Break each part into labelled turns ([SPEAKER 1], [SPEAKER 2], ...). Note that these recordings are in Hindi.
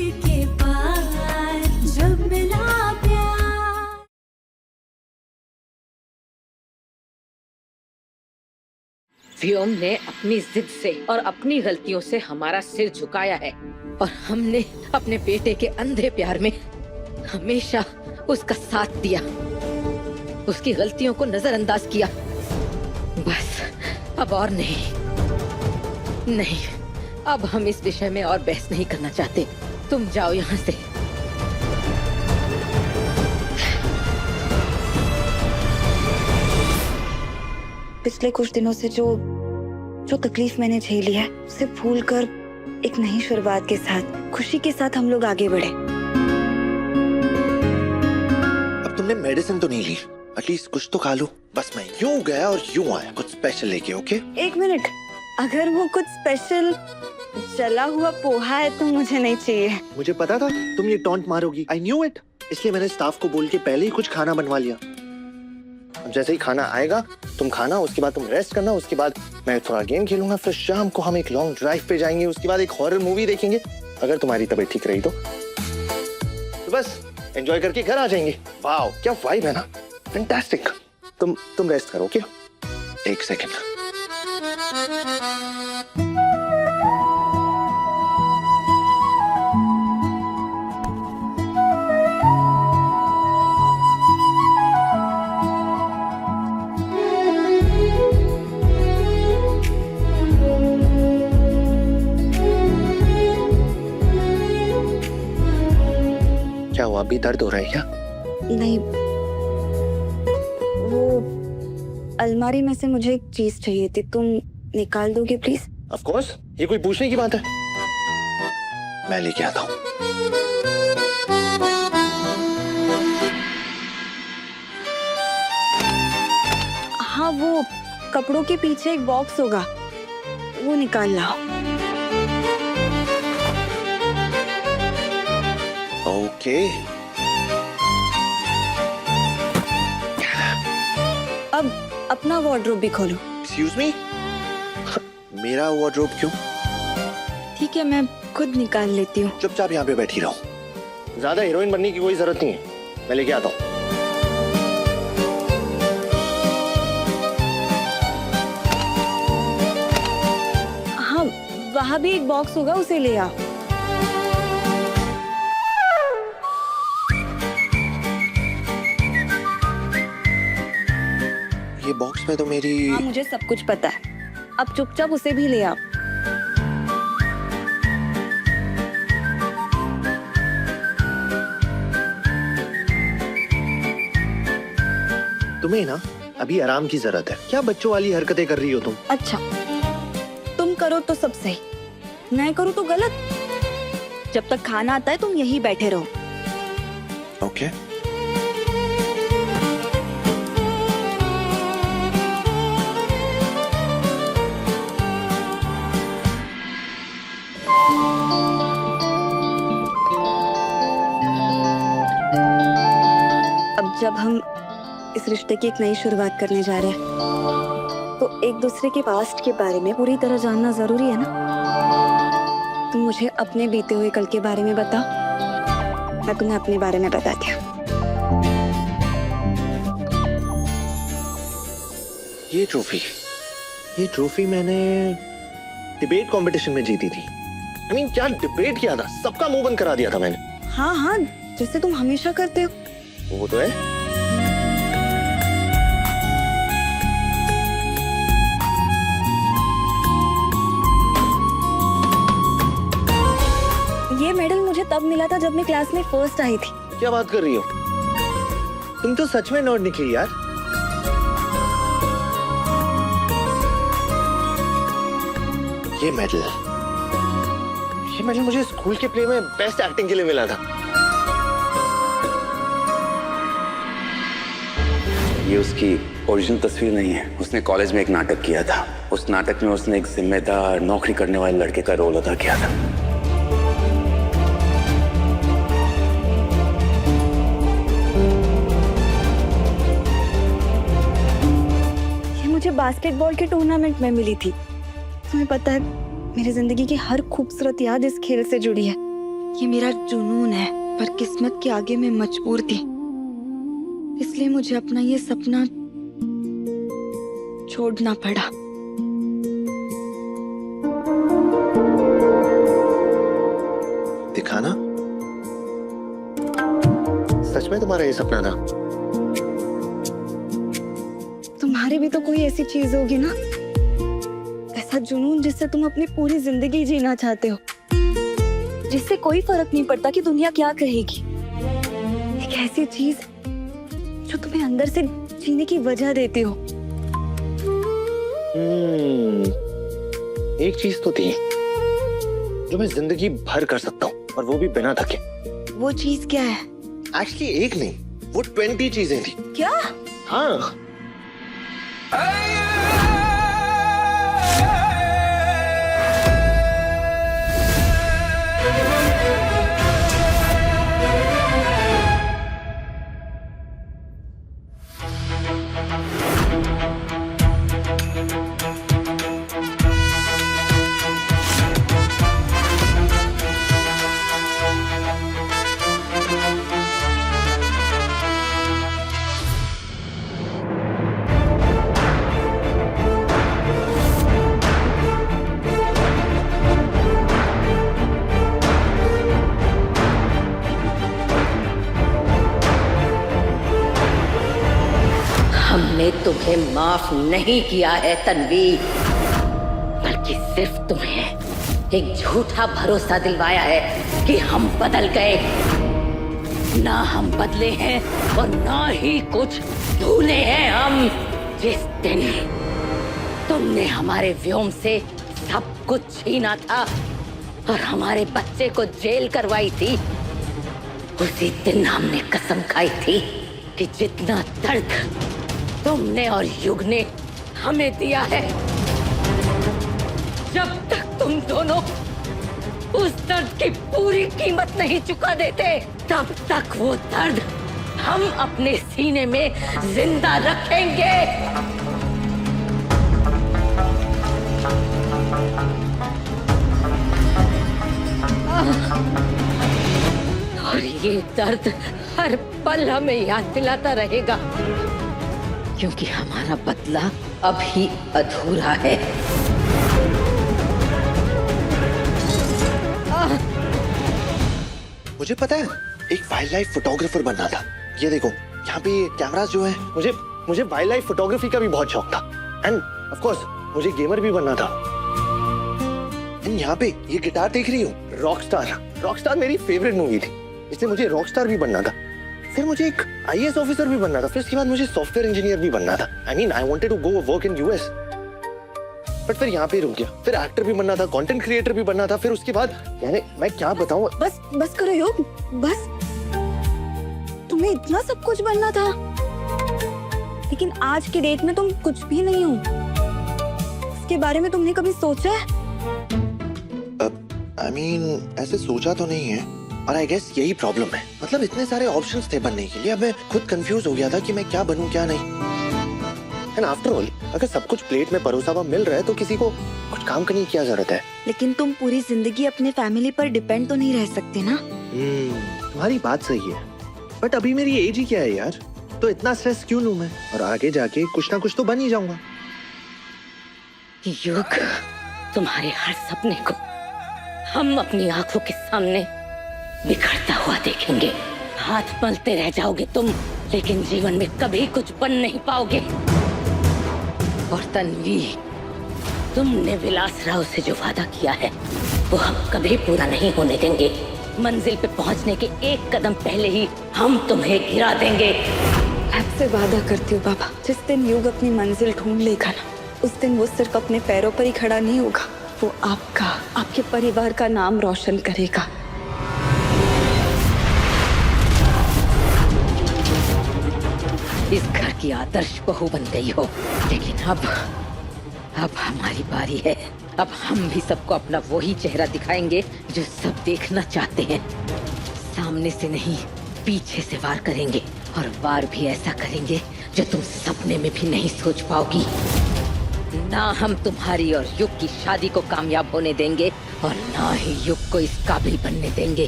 [SPEAKER 1] के पार जब मिला प्यार।
[SPEAKER 2] व्योम ने अपनी जिद से और अपनी गलतियों से हमारा सिर झुकाया है और हमने अपने बेटे के अंधे प्यार में हमेशा उसका साथ दिया, उसकी गलतियों को नजरअंदाज किया। बस अब और नहीं, अब हम इस विषय में और बहस नहीं करना चाहते। तुम जाओ यहाँ से।
[SPEAKER 3] पिछले कुछ दिनों से जो तकलीफ मैंने झेली है उसे भूलकर एक नई शुरुआत के साथ, खुशी के साथ हम लोग आगे बढ़े।
[SPEAKER 4] अब तुमने मेडिसिन तो नहीं ली, एटलीस्ट कुछ तो खा लो। बस मैं यूं गया और यूं आया कुछ स्पेशल लेके। ओके,
[SPEAKER 3] एक मिनट, अगर वो कुछ स्पेशल जला हुआ पोहा है तो मुझे नहीं चाहिए।
[SPEAKER 4] मुझे पता था तुम ये टॉन्ट मारोगी। आई न्यू इट, इसलिए मैंने स्टाफ को बोल के पहले ही कुछ खाना बनवा लिया। अब जैसे ही खाना आएगा तुम खाना, उसके बाद तुम रेस्ट करना, उसके बाद मैं थोड़ा गेम खेलूंगा, फिर शाम को हम एक लॉन्ग ड्राइव पे जाएंगे, उसके बाद एक हॉरर मूवी देखेंगे। अगर तुम्हारी तबीयत ठीक रही तो बस एंजॉय करके घर आ जाएंगे। वाओ क्या वाइब है ना, फैंटास्टिक। तुम रेस्ट करो। ओके, एक सेकेंड। क्या हुआ, अभी दर्द हो रहा है क्या?
[SPEAKER 3] नहीं, वो अलमारी में से मुझे एक चीज चाहिए थी, तुम निकाल दोगे प्लीज?
[SPEAKER 4] ऑफ कोर्स, ये कोई पूछने की बात है, मैं लेके आता हूँ।
[SPEAKER 3] हाँ, वो कपड़ों के पीछे एक बॉक्स होगा, वो निकाल लाओ।
[SPEAKER 4] ओके,
[SPEAKER 3] अब अपना वार्डरोब भी खोलो।
[SPEAKER 4] एक्सक्यूज मी, मेरा वार्डरोब क्यों?
[SPEAKER 3] ठीक है, मैं खुद निकाल लेती हूँ।
[SPEAKER 4] चुपचाप यहाँ पे बैठी रहो, ज्यादा हीरोइन बनने की कोई जरूरत नहीं है, मैं लेके आता हूँ।
[SPEAKER 3] हाँ, वहाँ भी एक बॉक्स होगा, उसे ले आओ।
[SPEAKER 4] ये बॉक्स में तो मेरी...
[SPEAKER 3] हाँ, मुझे सब कुछ पता है, अब चुपचाप उसे भी ले आओ।
[SPEAKER 4] तुम्हें ना अभी आराम की जरूरत है, क्या बच्चों वाली हरकतें कर रही हो तुम?
[SPEAKER 3] अच्छा, तुम करो तो सब सही, मैं करूँ तो गलत। जब तक खाना आता है तुम यहीं बैठे रहो।
[SPEAKER 4] ओके।
[SPEAKER 3] अब जब हम इस रिश्ते की एक नई शुरुआत करने जा रहे हैं तो एक दूसरे के पास्ट के बारे में पूरी तरह जानना जरूरी है ना। तुम मुझे अपने बीते हुए कल के बारे में बताओ, मैं तुम्हें अपने बारे में बताती हूँ।
[SPEAKER 4] ये ट्रॉफी मैंने डिबेट कंपटीशन में जीती थी। I mean, क्या डिबेट किया था, सबका मुंह बंद करा दिया था मैंने।
[SPEAKER 3] हाँ हाँ, जैसे तुम हमेशा करते हो।
[SPEAKER 4] वो तो है।
[SPEAKER 3] ये मेडल मुझे तब मिला था जब मैं क्लास में फर्स्ट आई थी।
[SPEAKER 4] क्या बात कर रही हो, तुम तो सच में नॉट निकली यार। ये मेडल मुझे स्कूल के प्ले में बेस्ट एक्टिंग के लिए मिला था।
[SPEAKER 5] ये उसकी ओरिजिनल तस्वीर नहीं है, उसने कॉलेज में एक नाटक किया था। उस नाटक में उसने एक जिम्मेदार नौकरी करने वाले लड़के का रोल अदा किया था।
[SPEAKER 3] ये मुझे बास्केटबॉल के टूर्नामेंट में मिली थी। तुम्हें पता है, मेरी जिंदगी की हर खूबसूरत याद इस खेल से जुड़ी है। ये मेरा जुनून है, पर किस्मत के आगे मैं मजबूर थी, इसलिए मुझे अपना ये सपना छोड़ना पड़ा।
[SPEAKER 4] दिखाना सच में तुम्हारा ये सपना था?
[SPEAKER 3] तुम्हारी भी तो कोई ऐसी चीज होगी ना, ऐसा जुनून जिससे तुम अपनी पूरी जिंदगी जीना चाहते हो, जिससे कोई फर्क नहीं पड़ता कि दुनिया क्या कहेगी। एक ऐसी चीज जो तुम्हें अंदर से जीने की वजह देती हो।
[SPEAKER 4] एक चीज तो थी जो मैं जिंदगी भर कर सकता हूँ, और वो भी बिना थके।
[SPEAKER 3] वो चीज क्या है?
[SPEAKER 4] एक्चुअली एक नहीं, वो 20 चीजें थी।
[SPEAKER 3] क्या?
[SPEAKER 4] हाँ।
[SPEAKER 2] हमने तुम्हें माफ नहीं किया है तन्वी, बल्कि सिर्फ तुम्हें एक झूठा भरोसा दिलवाया है कि हम बदल गए। ना हम बदले हैं और ना ही कुछ भूले हैं हम। जिस दिन तुमने हमारे व्योम से सब कुछ छीना था और हमारे बच्चे को जेल करवाई थी, उसी दिन हमने कसम खाई थी कि जितना दर्द तुमने और युग ने हमें दिया है, जब तक तुम दोनों उस दर्द की पूरी कीमत नहीं चुका देते, तब तक वो दर्द हम अपने सीने में जिंदा रखेंगे। और ये दर्द हर पल हमें याद दिलाता रहेगा, क्योंकि हमारा बदला अभी अधूरा है।
[SPEAKER 4] मुझे पता है, एक वाइल्ड लाइफ फोटोग्राफर बनना था। ये देखो, यहाँ पे कैमरास जो है, मुझे वाइल्ड लाइफ फोटोग्राफी का भी बहुत शौक था। एंड ऑफ कोर्स मुझे गेमर भी बनना था। एंड यहाँ पे ये गिटार देख रही हूँ, रॉकस्टार मेरी फेवरेट मूवी थी, इसलिए मुझे रॉकस्टार भी बनना था। फिर मुझे एक IAS ऑफिसर भी बनना था, फिर उसके बाद मुझे सॉफ्टवेयर इंजीनियर भी बनना था। I wanted to go work in US, but फिर यहाँ पे रुक गया। फिर एक्टर भी बनना था, कंटेंट क्रिएटर भी बनना था। फिर उसके बाद यानी मैं क्या बताऊं।
[SPEAKER 3] बस करो योग, बस। तुम्हें इतना सब कुछ बनना था, लेकिन आज की डेट में तुम कुछ भी नहीं हो। इसके बारे में तुमने कभी सोचा है?
[SPEAKER 4] ऐसे सोचा तो नहीं है, और आई गेस यही प्रॉब्लम है। मतलब इतने सारे ऑप्शंस थे बनने के लिए, अब मैं खुद कंफ्यूज हो गया था कि मैं क्या बनूं क्या नहीं। एंड आफ्टर ऑल, अगर सब कुछ प्लेट में परोसा हुआ मिल रहा है तो किसी को कुछ काम करने की क्या जरूरत है।
[SPEAKER 3] लेकिन तुम पूरी जिंदगी अपने फैमिली पर डिपेंड तो नहीं रह सकते ना।
[SPEAKER 4] तुम्हारी बात सही है, बट अभी मेरी एज ही क्या है यार, तो इतना स्ट्रेस क्यों लूं मैं, और आगे जाके कुछ ना कुछ तो बन ही जाऊंगा।
[SPEAKER 2] युग, तुम्हारे हर सपने को हम अपनी आंखों के सामने बिखरता हुआ देखेंगे। हाथ मलते रह जाओगे तुम, लेकिन जीवन में कभी कुछ बन नहीं पाओगे। और तन्वी, तुमने विलास राव से जो वादा किया है, वो हम कभी पूरा नहीं होने देंगे। मंजिल पे पहुंचने के एक कदम पहले ही हम तुम्हें गिरा देंगे।
[SPEAKER 3] आपसे वादा करती हूँ बाबा, जिस दिन युग अपनी मंजिल ढूंढ लेगा ना, उस दिन वो सिर्फ अपने पैरों पर ही खड़ा नहीं होगा, वो आपका, आपके परिवार का नाम रोशन करेगा।
[SPEAKER 2] इस घर की आदर्श बहू बन गई हो, लेकिन अब हमारी बारी है। अब हम भी सबको अपना वही चेहरा दिखाएंगे जो सब देखना चाहते हैं। सामने से नहीं, पीछे से वार करेंगे, और वार भी ऐसा करेंगे जो तुम सपने में भी नहीं सोच पाओगी। ना हम तुम्हारी और युग की शादी को कामयाब होने देंगे, और ना ही युग को इस काबिल बनने देंगे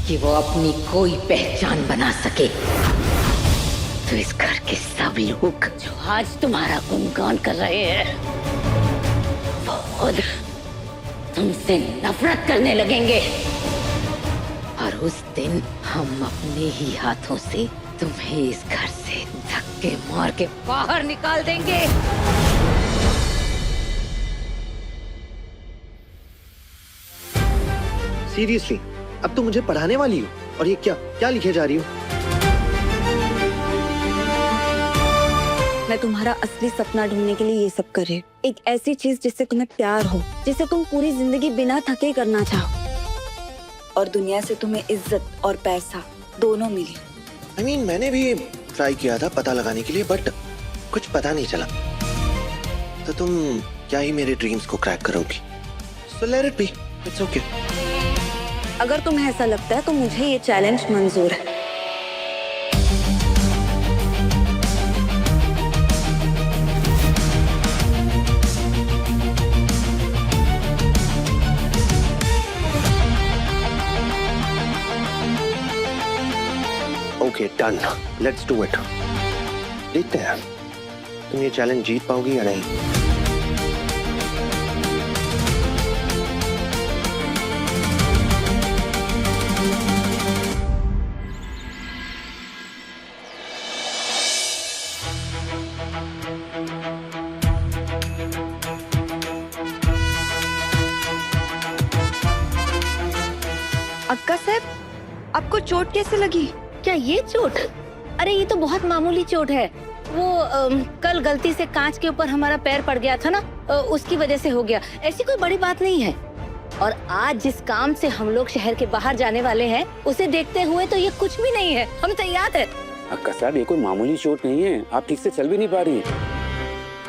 [SPEAKER 2] कि वो अपनी कोई पहचान बना सके। तो इस घर के सब लोग जो आज तुम्हारा गुणगान कर रहे हैं वो खुद तुमसे नफरत करने लगेंगे। और उस दिन हम अपने ही हाथों से तुम्हें इस घर से धक्के मार के बाहर निकाल देंगे।
[SPEAKER 4] सीरियसली, अब तुम मुझे पढ़ाने वाली हो? और ये क्या क्या लिखे जा रही हो?
[SPEAKER 3] मैं तुम्हारा असली सपना ढूंढने के लिए ये सब कर रही हूँ। एक ऐसी चीज जिससे तुम्हें प्यार हो, जिसे तुम पूरी जिंदगी बिना थके करना चाहो, और दुनिया से तुम्हें इज्जत और पैसा दोनों मिले।
[SPEAKER 4] I mean, मैंने भी ट्राई किया था पता लगाने के लिए, बट कुछ पता नहीं चला। तो तुम क्या ही मेरे ड्रीम्स को क्रैक करोगी? So let it be. It's okay.
[SPEAKER 3] अगर तुम्हें ऐसा लगता है तो मुझे ये चैलेंज मंजूर है।
[SPEAKER 4] Okay, done. Let's do it. देखते हैं तुम ये चैलेंज जीत पाओगी या नहीं।
[SPEAKER 3] अक्का साहब, आपको चोट कैसे लगी?
[SPEAKER 2] क्या ये चोट? अरे ये तो बहुत मामूली चोट है। वो कल गलती से कांच के ऊपर हमारा पैर पड़ गया था ना, उसकी वजह से हो गया। ऐसी कोई बड़ी बात नहीं है। और आज जिस काम से हम लोग शहर के बाहर जाने वाले हैं, उसे देखते हुए तो ये कुछ भी नहीं है। हमें तैयार है।
[SPEAKER 5] अक्का साहब, ये कोई मामूली चोट नहीं है। आप ठीक से चल भी नहीं पा रही।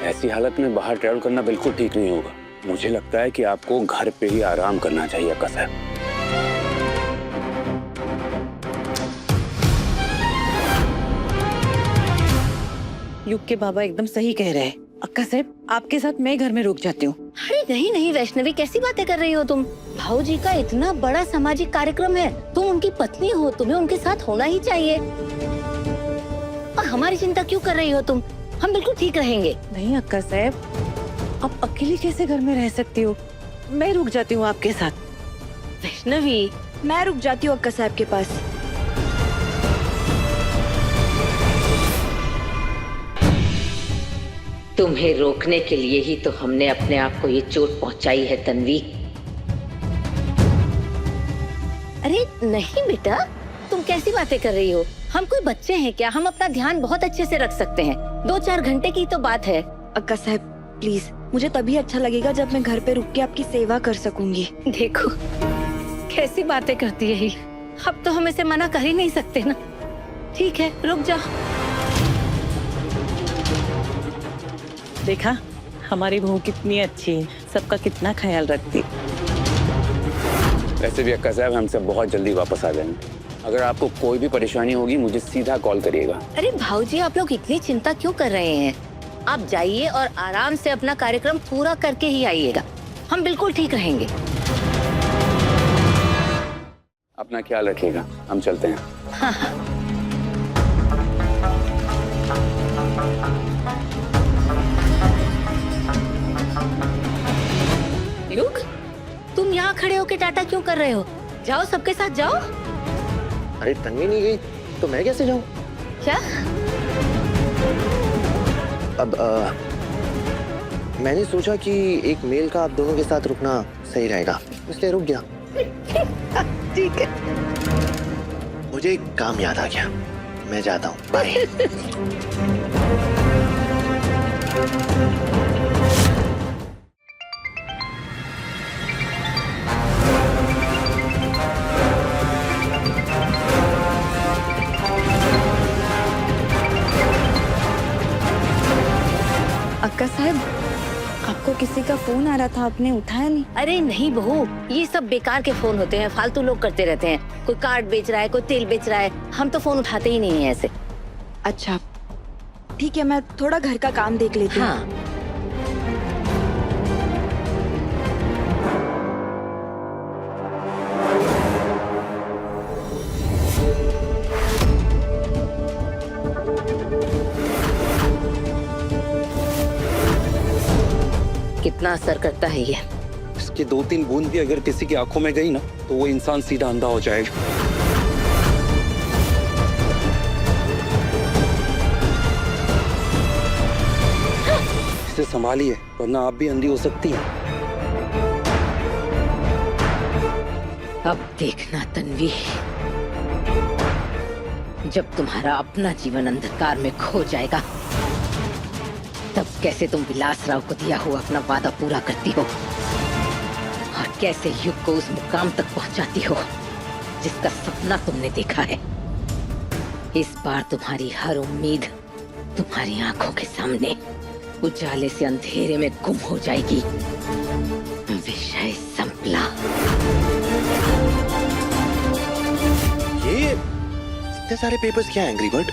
[SPEAKER 5] ऐसी हालत में बाहर ट्रैवल करना बिल्कुल ठीक नहीं होगा। मुझे लगता है कि आपको घर पे ही आराम करना चाहिए अक्का साहब।
[SPEAKER 6] युग के बाबा एकदम सही कह रहे हैं। अक्का साहब, आपके साथ मैं घर में रुक जाती हूँ।
[SPEAKER 2] अरे नहीं नहीं वैष्णवी, कैसी बातें कर रही हो तुम? भाऊजी का इतना बड़ा सामाजिक कार्यक्रम है, तुम उनकी पत्नी हो, तुम्हें उनके साथ होना ही चाहिए। और हमारी चिंता क्यों कर रही हो तुम? हम बिल्कुल ठीक रहेंगे।
[SPEAKER 6] नहीं अक्का साहब, आप अकेली कैसे घर में रह सकती हो? मैं रुक जाती हूँ आपके साथ।
[SPEAKER 2] वैष्णवी,
[SPEAKER 3] मैं रुक जाती हूँ अक्का साहब के पास।
[SPEAKER 2] तुम्हें रोकने के लिए ही तो हमने अपने आप को ये चोट पहुंचाई है तन्वी। अरे नहीं बेटा, तुम कैसी बातें कर रही हो? हम कोई बच्चे हैं क्या? हम अपना ध्यान बहुत अच्छे से रख सकते हैं। 2-4 घंटे की तो बात है।
[SPEAKER 3] अक्का साहब प्लीज, मुझे तभी अच्छा लगेगा जब मैं घर पे रुक के आपकी सेवा कर सकूंगी।
[SPEAKER 2] देखो कैसी बातें करती है ये। अब तो हम इसे मना कर ही नहीं सकते ना। ठीक है, रुक जा।
[SPEAKER 6] देखा, हमारी बहू कितनी अच्छी है, सबका कितना ख्याल रखती।
[SPEAKER 5] वैसे भी अक्का साहब, हम सब बहुत जल्दी वापस आ जाएंगे। अगर आपको कोई भी परेशानी होगी मुझे सीधा कॉल करिएगा।
[SPEAKER 2] अरे भाऊजी, आप लोग इतनी चिंता क्यों कर रहे हैं? आप जाइए और आराम से अपना कार्यक्रम पूरा करके ही आइएगा। हम बिल्कुल ठीक रहेंगे।
[SPEAKER 5] अपना ख्याल रखिएगा, हम चलते हैं।
[SPEAKER 2] हाँ हाँ। युग, तुम यहाँ खड़े होके टाटा क्यों कर रहे हो? जाओ, सबके साथ जाओ।
[SPEAKER 4] अरे तन्वी नहीं गई तो मैं कैसे जाऊँ?
[SPEAKER 2] क्या?
[SPEAKER 4] अब मैंने सोचा कि एक मेल का आप दोनों के साथ रुकना सही रहेगा, इसलिए रुक गया।
[SPEAKER 2] ठीक है।
[SPEAKER 4] मुझे एक काम याद आ गया, मैं जाता हूँ। बाय।
[SPEAKER 3] अक्का साहब, आपको किसी का फोन आ रहा था, आपने उठाया नहीं।
[SPEAKER 2] अरे नहीं बहू, ये सब बेकार के फोन होते हैं, फालतू लोग करते रहते हैं। कोई कार्ड बेच रहा है, कोई तेल बेच रहा है, हम तो फोन उठाते ही नहीं है ऐसे।
[SPEAKER 3] अच्छा ठीक है, मैं थोड़ा घर का काम देख लेती हूँ।
[SPEAKER 2] हाँ। असर करता है ये।
[SPEAKER 5] इसकी 2-3 बूंद भी अगर किसी की आंखों में गई ना तो वो इंसान सीधा अंधा हो जाएगा। इसे संभालिए वरना आप भी अंधी हो सकती हैं।
[SPEAKER 2] अब देखना तन्वी, जब तुम्हारा अपना जीवन अंधकार में खो जाएगा तब कैसे तुम विलासराव को दिया हुआ अपना वादा पूरा करती हो और कैसे युग को उस मुकाम तक पहुंचाती हो जिसका सपना तुमने देखा है। इस बार तुम्हारी हर उम्मीद तुम्हारी आंखों के सामने उजाले से अंधेरे में गुम हो जाएगी। विषय संपला।
[SPEAKER 4] ये इतने सारे पेपर्स क्या है एंग्री बर्ड?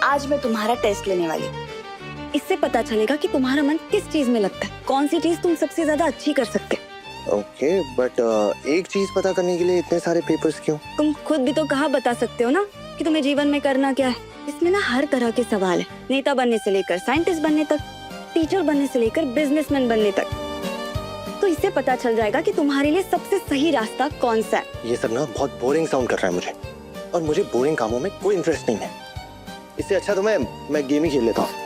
[SPEAKER 3] आज मैं तुम्हारा टेस्ट लेने वाली हूँ। इससे पता चलेगा कि तुम्हारा मन किस चीज में लगता है, कौन सी चीज तुम सबसे ज्यादा अच्छी कर सकते हो।
[SPEAKER 4] ओके बट एक चीज पता करने के लिए इतने सारे पेपर्स क्यों?
[SPEAKER 3] तुम खुद भी तो कहा बता सकते हो ना कि तुम्हें जीवन में करना क्या है। इसमें ना हर तरह के सवाल है, नेता बनने से लेकर साइंटिस्ट बनने तक, टीचर बनने से लेकर बिजनेसमैन बनने तक। तो इससे पता चल जाएगा कि तुम्हारे लिए सबसे सही रास्ता कौन सा है।
[SPEAKER 4] ये सब ना बहुत बोरिंग साउंड कर रहा है मुझे, और मुझे बोरिंग कामों में कोई इंटरेस्ट नहीं है। इससे अच्छा तो मैं गेम ही खेल लेता हूँ।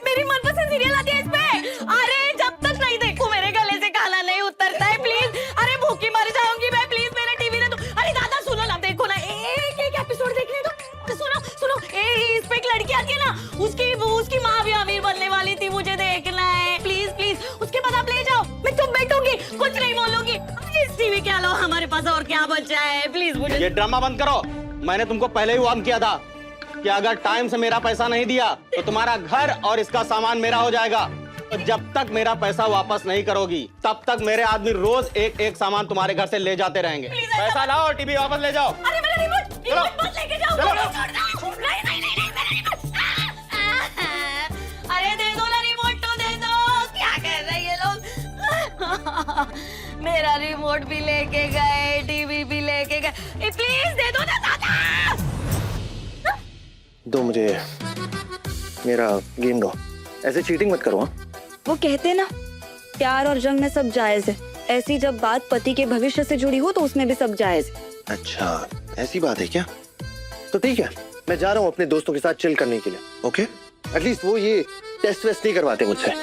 [SPEAKER 1] मेरी मनपसंद सीरियल आती है इस पे। अरे जब तक नहीं देखूं मेरे गले से गाना नहीं उतरता है प्लीज। अरे भूखी मर जाऊंगी मैं, प्लीज मेरा टीवी दे दो। अरे दादा सुनो ना, देखो ना, एक एक एपिसोड देखने दो। सुनो सुनो, इस पे एक लड़की आती है ना, उसकी माँ भी अमीर बनने वाली थी, मुझे देखना है प्लीज प्लीज। उसके बाद आप ले जाओ, मैं चुप बैठूंगी, कुछ नहीं बोलूंगी। इस टीवी के अलावा हमारे पास और क्या बचा है, प्लीज मुझे।
[SPEAKER 7] ये ड्रामा बंद करो। मैंने तुमको पहले ही वार्न किया था कि अगर टाइम से मेरा पैसा नहीं दिया तो तुम्हारा घर और इसका सामान मेरा हो जाएगा। तो जब तक मेरा पैसा वापस नहीं करोगी तब तक मेरे आदमी रोज एक एक सामान तुम्हारे घर से ले जाते रहेंगे। पैसा लाओ और टीवी वापस ले जाओ।
[SPEAKER 1] अरे मेरा रिमोट मत लेके जाओ। नहीं, मेरा रिमोट। अरे दे दो ना रिमोट, तो दे दो। क्या कर रहे हैं ये लोग। मेरा रिमोट भी लेके गए, टीवी भी लेके गए। प्लीज दे दो ना दादा।
[SPEAKER 4] दो मुझे मेरा गेम दो। ऐसे चीटिंग मत करो। हाँ?
[SPEAKER 3] वो कहते हैं ना, प्यार और जंग में सब जायज है। ऐसी जब बात पति के भविष्य से जुड़ी हो तो उसमें भी सब जायज है।
[SPEAKER 4] अच्छा ऐसी बात है क्या? तो ठीक है, मैं जा रहा हूँ अपने दोस्तों के साथ चिल करने के लिए। ओके, एटलीस्ट वो ये टेस्ट वेस्ट नहीं करवाते मुझसे।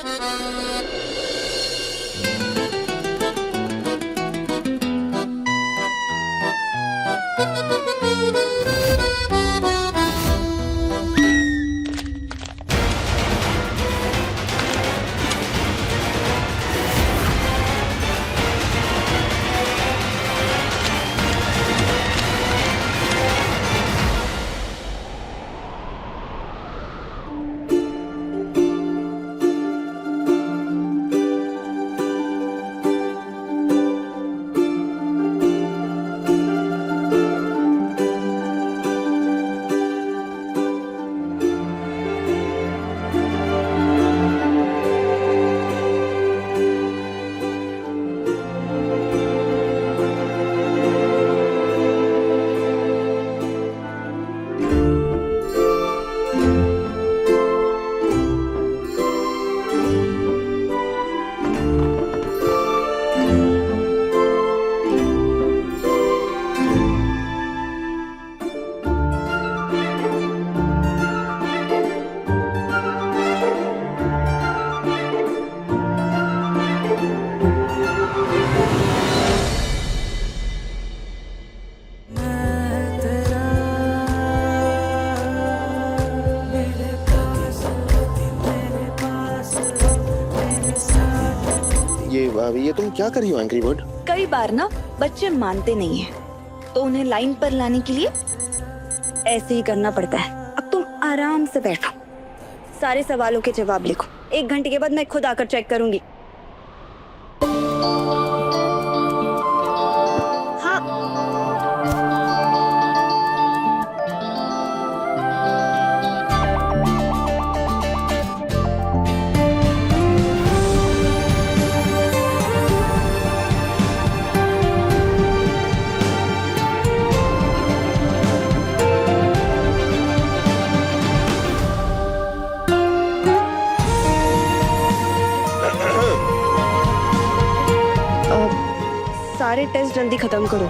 [SPEAKER 4] अभी ये तुम क्या कर रही हो एंग्री बर्ड?
[SPEAKER 3] कई बार ना बच्चे मानते नहीं हैं, तो उन्हें लाइन पर लाने के लिए ऐसे ही करना पड़ता है। अब तुम आराम से बैठो, सारे सवालों के जवाब लिखो। 1 घंटे के बाद मैं खुद आकर चेक करूंगी। हाँ। सारे टेस्ट जल्दी खत्म करो।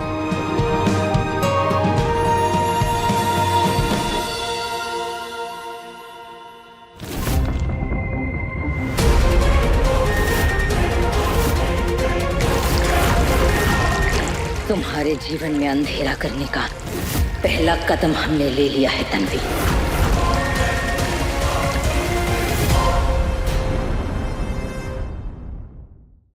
[SPEAKER 2] तुम्हारे जीवन में अंधेरा करने का पहला कदम हमने ले लिया है तन्वी।